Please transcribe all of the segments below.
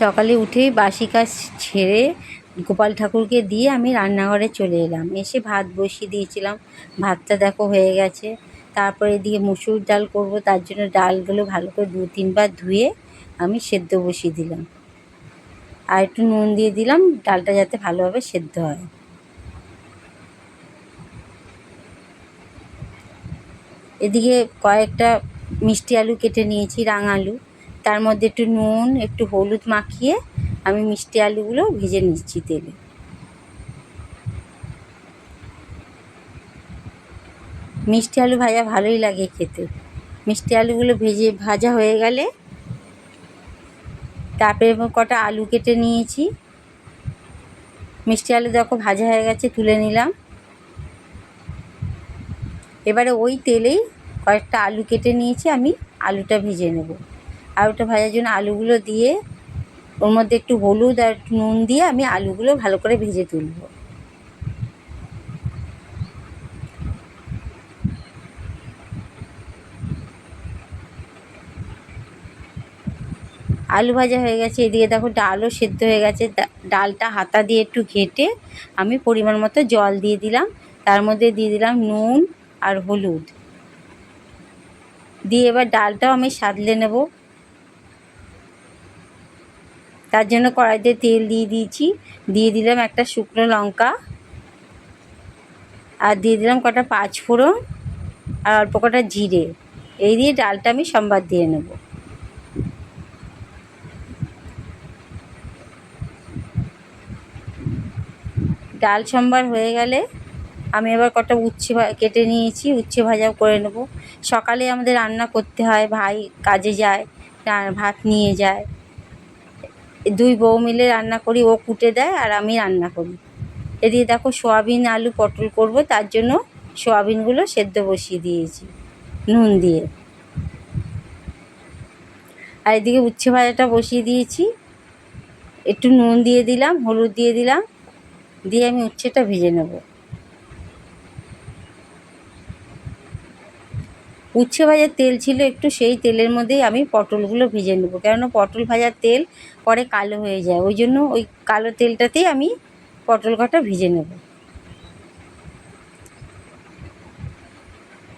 সকালে উঠেই বাসি কাজ ছেড়ে গোপাল ঠাকুরকে দিয়ে আমি রান্নাঘরে চলে এলাম। এসে ভাত বসিয়ে দিয়েছিলাম। ভাতটা দেখো হয়ে গেছে। তারপরে এদিকে মুসুর ডাল করব, তার জন্য ডালগুলো ভালো করে 2-3 বার ধুয়ে আমি সেদ্ধ বসিয়ে দিলাম। আর একটু নুন দিয়ে দিলাম, ডালটা যাতে ভালোভাবে সেদ্ধ হয়। এদিকে কয়েকটা মিষ্টি আলু কেটে নিয়েছি, রাঙা আলু। তার মধ্যে একটু নুন, একটু হলুদ মাখিয়ে আমি মিষ্টি আলুগুলো ভেজে নিচ্ছি তেলে। মিষ্টি আলু ভাজা ভালোই লাগে খেতে। মিষ্টি আলুগুলো ভাজা হয়ে গেলে তারপরে কটা আলু কেটে নিয়েছি। মিষ্টি আলু দেখো ভাজা হয়ে গেছে, তুলে নিলাম। এবারে ওই তেলেই কয়েকটা আলু কেটে নিয়েছি, আমি আলুটা ভেজে নেব। আলুটা ভাজার জন্য আলুগুলো দিয়ে ওর মধ্যে একটু হলুদ আর একটু নুন দিয়ে আমি আলুগুলো ভালো করে ভেজে তুলব। আলু ভাজা হয়ে গেছে, এদিকে দেখো ডালও সেদ্ধ হয়ে গেছে। ডালটা হাতা দিয়ে একটু ঘেঁটে আমি পরিমাণ মতো জল দিয়ে দিলাম। তার মধ্যে দিয়ে দিলাম নুন আর হলুদ দিয়ে এবার ডালটাও আমি সাঁতলে নেব। তার জন্য কড়াইতে তেল দিয়ে দিয়েছি, দিয়ে দিলাম একটা শুকনো লঙ্কা, আর দিয়ে দিলাম কটা 5 ফোড়ন আর অল্প কটা জিরে। এই দিয়ে ডালটা আমি সম্বার দিয়ে নেব। ডাল সম্বার হয়ে গেলে আমি এবার কটা উচ্ছে কেটে নিয়েছি, উচ্ছে ভাজাও করে নেব। সকালে আমাদের রান্না করতে হয়, ভাই কাজে যায়, ভাত নিয়ে যায়। 2 বউ মিলে রান্না করি, ও কুটে দেয় আর আমি রান্না করি। এদিকে দেখো সোয়াবিন আলু পটল করব, তার জন্য সোয়াবিনগুলো সেদ্ধ বসিয়ে দিয়েছি নুন দিয়ে। আর এদিকে উচ্ছে ভাজাটা বসিয়ে দিয়েছি, একটু নুন দিয়ে দিলাম, হলুদ দিয়ে দিলাম, দিয়ে আমি উচ্ছেটা ভেজে নেব। উচ্ছে ভাজার তেল ছিল একটু, সেই তেলের মধ্যেই আমি পটলগুলো ভেজে নেব, কেননা পটল ভাজার তেল পরে কালো হয়ে যায়, ওই জন্য ওই কালো তেলটাতেই আমি পটল কটা ভেজে নেব।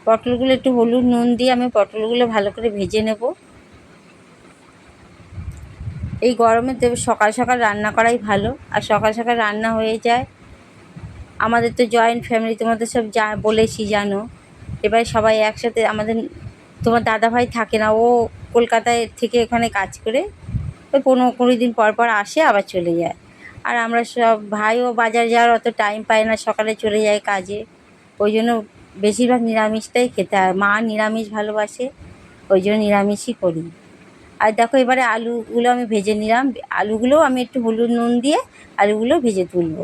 পটলগুলো একটু হলুদ নুন দিয়ে আমি পটলগুলো ভালো করে ভেজে নেব। এই গরমে সকাল সকাল রান্না করাই ভালো, আর সকাল সকাল রান্না হয়ে যায়। আমাদের তো জয়েন্ট ফ্যামিলি, তোমাদের সব বলেছি জানো। এবার সবাই একসাথে, আমাদের তোমার দাদাভাই থাকে না, ও কলকাতায় থেকে এখানে কাজ করে ওই 15-20 দিন পর পর আসে আবার চলে যায়। আর আমরা সব ভাইও বাজার যাওয়ার অত টাইম পায় না, সকালে চলে যায় কাজে। ওই জন্য বেশিরভাগ নিরামিষটাই খেতে হয়। মা নিরামিষ ভালোবাসে, ওই জন্য নিরামিষই করি। আর দেখো এবারে আলুগুলো আমি ভেজে নিলাম। আলুগুলোও আমি একটু হলুদ নুন দিয়ে আলুগুলো ভেজে তুলব।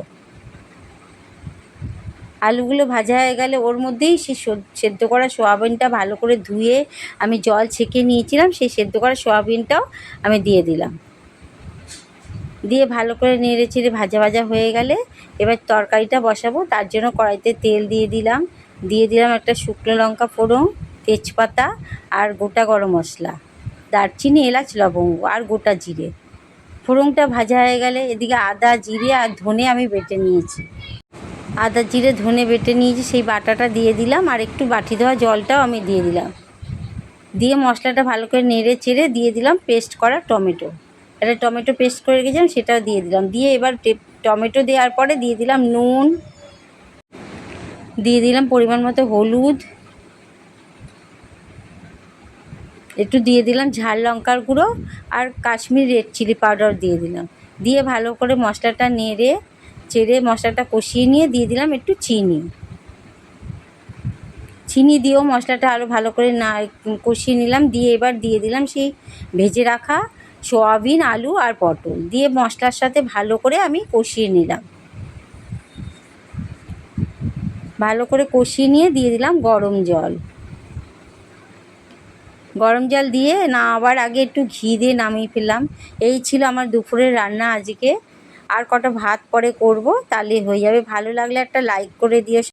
আলুগুলো ভাজা হয়ে গেলে ওর মধ্যেই সেই সেদ্ধ করা সোয়াবিনটা ভালো করে ধুয়ে আমি জল ছেঁকে নিয়েছিলাম, সেই সেদ্ধ করা সোয়াবিনটাও আমি দিয়ে দিলাম। দিয়ে ভালো করে নেড়ে চেড়ে ভাজা ভাজা হয়ে গেলে এবার তরকারিটা বসাবো। তার জন্য কড়াইতে তেল দিয়ে দিলাম, একটা শুকনো লঙ্কা ফোড়ন, তেজপাতা আর গোটা গরম মশলা, দারচিনি এলাচ লবঙ্গ আর গোটা জিরে। ফোড়নটা ভাজা হয়ে গেলে এদিকে আদা জিরে আর ধনে আমি বেটে নিয়েছি। আদা জিরে ধনে বেটে নিয়েছি, সেই বাটাটা দিয়ে দিলাম, আর একটু বাটি ধোয়া জলটাও আমি দিয়ে দিলাম। দিয়ে মশলাটা ভালো করে নেড়ে চেড়ে দিয়ে দিলাম পেস্ট করা টমেটো। একটা টমেটো পেস্ট করে রেখেছিলাম, সেটাও দিয়ে দিলাম। দিয়ে এবার টমেটো দেওয়ার পরে দিয়ে দিলাম নুন, দিয়ে দিলাম পরিমাণ মতো হলুদ, একটু দিয়ে দিলাম ঝাল লঙ্কার গুঁড়ো আর কাশ্মীরি রেড চিলি পাউডার দিয়ে দিলাম। দিয়ে ভালো করে মশলাটা নেড়ে চেড়ে মশলাটা কষিয়ে নিয়ে দিয়ে দিলাম একটু চিনি দিয়েও মশলাটা আরও ভালো করে কষিয়ে নিলাম। দিয়ে এবার দিয়ে দিলাম সেই ভেজে রাখা সোয়াবিন আলু আর পটল, দিয়ে মশলার সাথে ভালো করে আমি কষিয়ে নিলাম। ভালো করে কষিয়ে নিয়ে দিয়ে দিলাম গরম জল। গরম জল দিয়ে নামাবার আগে একটু ঘি দিয়ে নামিয়ে ফেললাম। এই ছিল আমার দুপুরের রান্না আজকে। আর কটা ভাত পরে করব, তাহলে হয়ে যাবে। ভালো লাগলে একটা লাইক করে দিও।